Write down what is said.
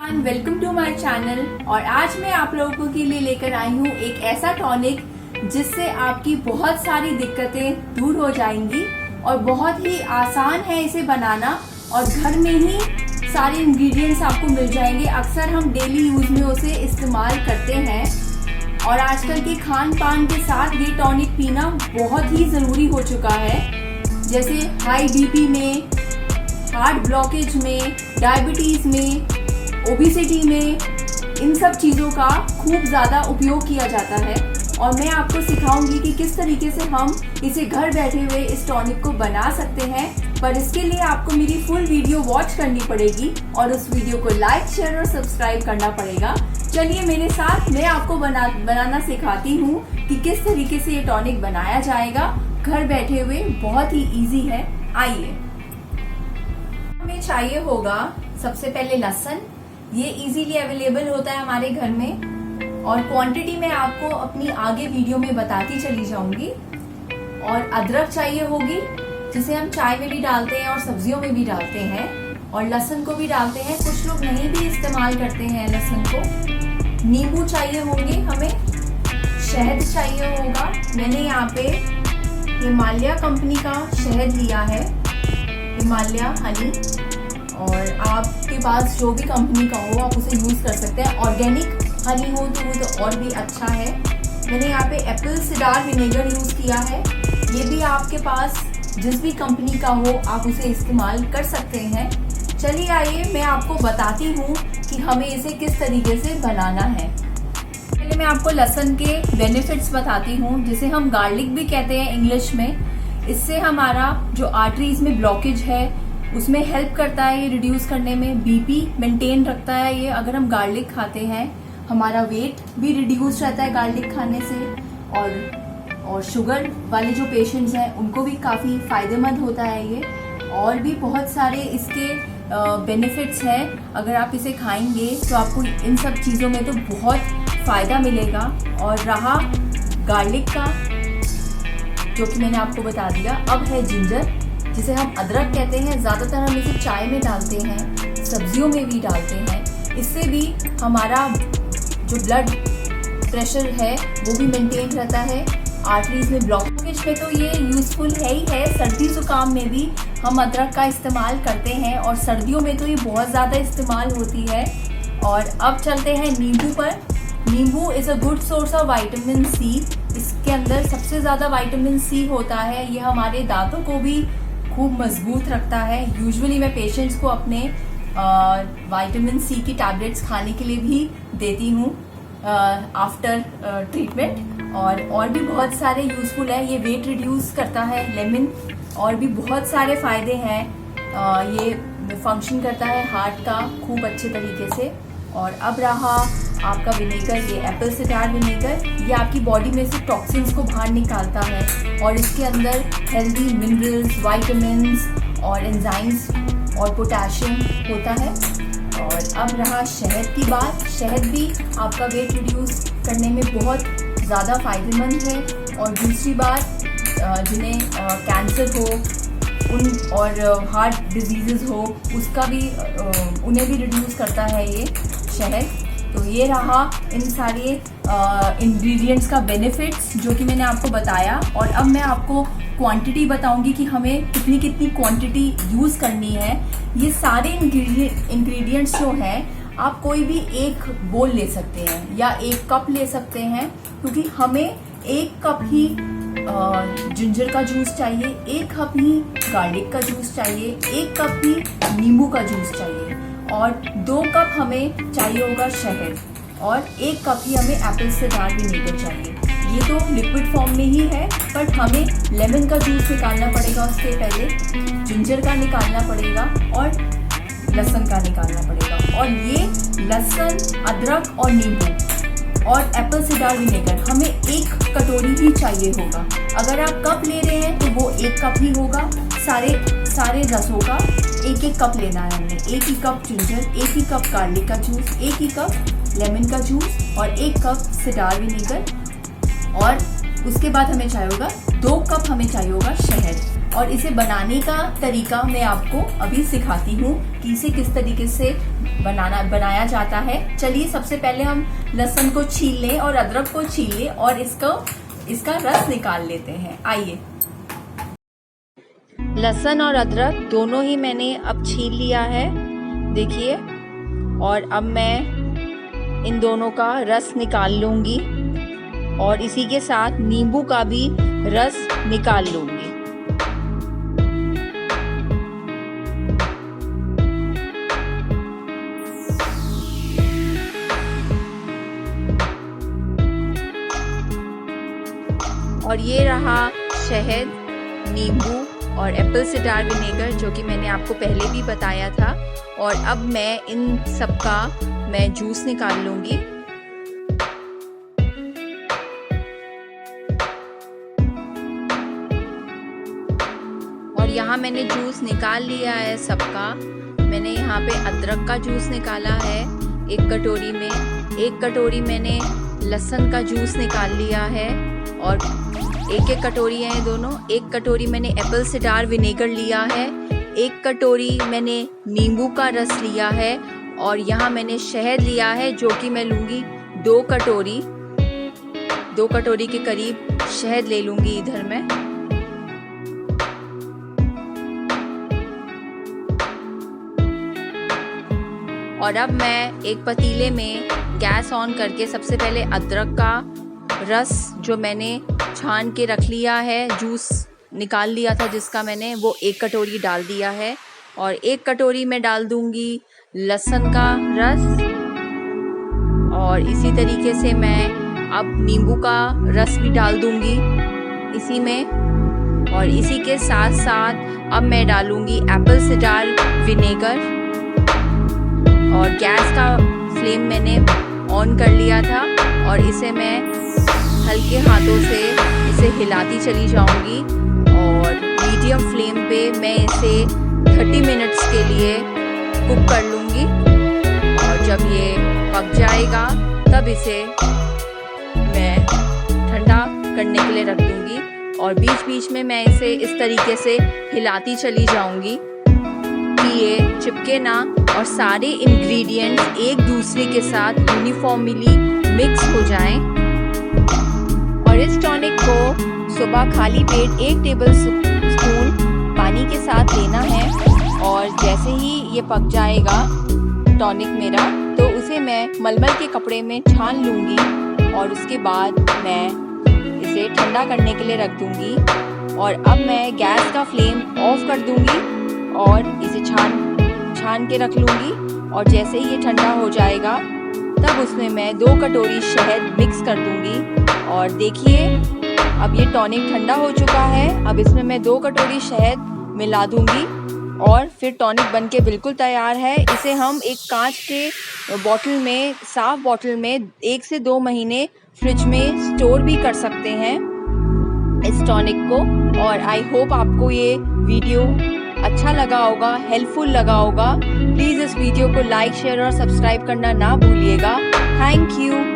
Welcome to my channel. और आज मैं आप लोगों के लिए लेकर आई हूँ एक ऐसा टॉनिक जिससे आपकी बहुत सारी दिक्कतें दूर हो जाएंगी और बहुत ही आसान है इसे बनाना और घर में ही सारे इंग्रेडिएंट्स आपको मिल जाएंगे। अक्सर हम डेली यूज में उसे इस्तेमाल करते हैं और आजकल के खान पान के साथ ये टॉनिक पीना बहुत ही ज़रूरी हो चुका है। जैसे हाई बीपी में, हार्ट ब्लॉकेज में, डायबिटीज़ में, ओबेसिटी में, इन सब चीज़ों का खूब ज़्यादा उपयोग किया जाता है। और मैं आपको सिखाऊंगी कि किस तरीके से हम इसे घर बैठे हुए इस टॉनिक को बना सकते हैं। पर इसके लिए आपको मेरी फुल वीडियो वॉच करनी पड़ेगी और उस वीडियो को लाइक, शेयर और सब्सक्राइब करना पड़ेगा। चलिए मेरे साथ, मैं आपको बनाना सिखाती हूँ कि किस तरीके से ये टॉनिक बनाया जाएगा घर बैठे हुए। बहुत ही ईजी है, आइए। हमें चाहिए होगा सबसे पहले लहसुन। ये इजीली अवेलेबल होता है हमारे घर में और क्वांटिटी मैं आपको अपनी आगे वीडियो में बताती चली जाऊंगी। और अदरक चाहिए होगी जिसे हम चाय में भी डालते हैं और सब्जियों में भी डालते हैं, और लहसुन को भी डालते हैं। कुछ लोग नहीं भी इस्तेमाल करते हैं लहसुन को। नींबू चाहिए होंगे हमें, शहद चाहिए होगा। मैंने यहाँ पे हिमालय कंपनी का शहद लिया है, हिमालय हनी। और आपके पास जो भी कंपनी का हो आप उसे यूज कर सकते हैं। ऑर्गेनिक हनी हो तो वो तो और भी अच्छा है। मैंने यहाँ पे एप्पल सिडार विनेगर यूज किया है। ये भी आपके पास जिस भी कंपनी का हो आप उसे इस्तेमाल कर सकते हैं। चलिए आइए मैं आपको बताती हूँ कि हमें इसे किस तरीके से बनाना है। पहले मैं आपको लहसुन के बेनिफिट्स बताती हूँ, जिसे हम गार्लिक भी कहते हैं इंग्लिश में। इससे हमारा जो आर्टरीज में ब्लॉकेज है उसमें हेल्प करता है ये रिड्यूस करने में। बीपी मेंटेन रखता है ये अगर हम गार्लिक खाते हैं। हमारा वेट भी रिड्यूस रहता है गार्लिक खाने से। और शुगर वाले जो पेशेंट्स हैं उनको भी काफ़ी फायदेमंद होता है ये। और भी बहुत सारे इसके बेनिफिट्स हैं। अगर आप इसे खाएंगे तो आपको इन सब चीज़ों में तो बहुत फ़ायदा मिलेगा। और रहा गार्लिक का, जो कि मैंने आपको बता दिया। अब है जिंजर, जिसे हम अदरक कहते हैं। ज़्यादातर हम इसे चाय में डालते हैं, सब्जियों में भी डालते हैं। इससे भी हमारा जो ब्लड प्रेशर है वो भी मेंटेन रहता है। आर्टरीज में ब्लॉकेज में तो ये यूज़फुल है ही है। सर्दी जुकाम में भी हम अदरक का इस्तेमाल करते हैं और सर्दियों में तो ये बहुत ज़्यादा इस्तेमाल होती है। और अब चलते हैं नींबू पर। नींबू is a good source of vitamin C. इसके अंदर सबसे ज़्यादा विटामिन सी होता है। ये हमारे दांतों को भी खूब मजबूत रखता है। यूजुअली मैं पेशेंट्स को अपने विटामिन सी की टैबलेट्स खाने के लिए भी देती हूँ आफ्टर ट्रीटमेंट। और भी बहुत सारे यूजफुल है। ये वेट रिड्यूस करता है। लेमन, और भी बहुत सारे फायदे हैं। ये फंक्शन करता है हार्ट का खूब अच्छे तरीके से। और अब रहा आपका विनेगर, ये एप्पल सिडार विनेगर। ये आपकी बॉडी में से टॉक्सिन्स को बाहर निकालता है और इसके अंदर हेल्दी मिनरल्स, विटामिन्स और एंजाइम्स और पोटेशियम होता है। और अब रहा शहद की बात। शहद भी आपका वेट रिड्यूस करने में बहुत ज़्यादा फायदेमंद है। और दूसरी बात, जिन्हें कैंसर हो और हार्ट डिजीज़ हो उसका भी उन्हें भी रिड्यूस करता है ये शहद। तो ये रहा इन सारे इंग्रेडिएंट्स का बेनिफिट्स जो कि मैंने आपको बताया। और अब मैं आपको क्वांटिटी बताऊंगी कि हमें कितनी कितनी क्वांटिटी यूज़ करनी है। ये सारे इंग्रेडिएंट्स जो हैं आप कोई भी एक बोल ले सकते हैं या एक कप ले सकते हैं, क्योंकि हमें एक कप ही जिंजर का जूस चाहिए, एक कप ही गार्लिक का जूस चाहिए, एक कप ही नींबू का जूस चाहिए, और 2 कप हमें चाहिए होगा शहद, और 1 कप ही हमें एप्पल सिडार विनेगर चाहिए। ये तो लिक्विड फॉर्म में ही है, बट हमें लेमन का जूस निकालना पड़ेगा उससे पहले, जिंजर का निकालना पड़ेगा और लहसुन का निकालना पड़ेगा। और ये लहसुन, अदरक और नींबू और एप्पल सिडार विनेगर हमें 1 कटोरी ही चाहिए होगा। अगर आप कप ले रहे हैं तो वो 1 कप ही होगा। सारे रसों का 1-1 कप लेना है हमने। 1 ही कप जिंजर, 1 ही कप गार्लिक का जूस, 1 ही कप लेमन का जूस और 1 कप सिडार विनेगर। और उसके बाद हमें चाहिए होगा 2 कप हमें चाहिए होगा शहद। और इसे बनाने का तरीका मैं आपको अभी सिखाती हूँ कि इसे किस तरीके से बनाया जाता है। चलिए सबसे पहले हम लहसुन को छील लें और अदरक को छील लें और इसका रस निकाल लेते हैं। आइए, लहसुन और अदरक दोनों ही मैंने अब छील लिया है, देखिए। और अब मैं इन दोनों का रस निकाल लूंगी और इसी के साथ नींबू का भी रस निकाल लूंगी। और ये रहा शहद, नींबू और एप्पल सिडार विनेगर, जो कि मैंने आपको पहले भी बताया था। और अब मैं इन सब का जूस निकाल लूंगी। और यहाँ मैंने जूस निकाल लिया है सबका। मैंने यहाँ पे अदरक का जूस निकाला है 1 कटोरी में। 1 कटोरी मैंने लहसुन का जूस निकाल लिया है और 1-1 कटोरी है दोनों। 1 कटोरी मैंने एप्पल सिडार विनेगर लिया है। 1 कटोरी मैंने नींबू का रस लिया है और यहाँ मैंने शहद लिया है, जो कि मैं लूँगी 2 कटोरी। 2 कटोरी के करीब शहद ले लूँगी इधर मैं। और अब मैं एक पतीले में गैस ऑन करके सबसे पहले अदरक का रस जो मैंने छान के रख लिया है, जूस निकाल लिया था जिसका मैंने, वो 1 कटोरी डाल दिया है। और 1 कटोरी में डाल दूंगी लहसुन का रस। और इसी तरीके से मैं अब नींबू का रस भी डाल दूंगी इसी में। और इसी के साथ साथ अब मैं डालूंगी एप्पल सिडार विनेगर। और गैस का फ्लेम मैंने ऑन कर लिया था और इसे मैं हल्के हाथों से इसे हिलाती चली जाऊंगी। और मीडियम फ्लेम पे मैं इसे 30 मिनट्स के लिए कुक कर लूँगी। और जब ये पक जाएगा तब इसे मैं ठंडा करने के लिए रख दूँगी। और बीच बीच में मैं इसे इस तरीके से हिलाती चली जाऊँगी कि ये चिपके ना और सारे इंग्रेडिएंट्स एक दूसरे के साथ यूनिफॉर्मली मिक्स हो जाएं। और इस टॉनिक को सुबह खाली पेट 1 टेबल स्पून पानी के साथ लेना है। और जैसे ही ये पक जाएगा टॉनिक मेरा, तो उसे मैं मलमल के कपड़े में छान लूँगी। और उसके बाद मैं इसे ठंडा करने के लिए रख दूँगी। और अब मैं गैस का फ्लेम ऑफ कर दूँगी और इसे छान के रख लूँगी। और जैसे ही ये ठंडा हो जाएगा तब उसमें मैं 2 कटोरी शहद मिक्स कर दूँगी। और देखिए अब ये टॉनिक ठंडा हो चुका है। अब इसमें मैं 2 कटोरी शहद मिला दूँगी और फिर टॉनिक बनके बिल्कुल तैयार है। इसे हम एक कांच के बॉटल में, साफ बॉटल में 1 से 2 महीने फ्रिज में स्टोर भी कर सकते हैं इस टॉनिक को। और आई होप आपको ये वीडियो अच्छा लगा होगा, हेल्पफुल लगा होगा। प्लीज़ इस वीडियो को लाइक, शेयर और सब्सक्राइब करना ना भूलिएगा। Thank you.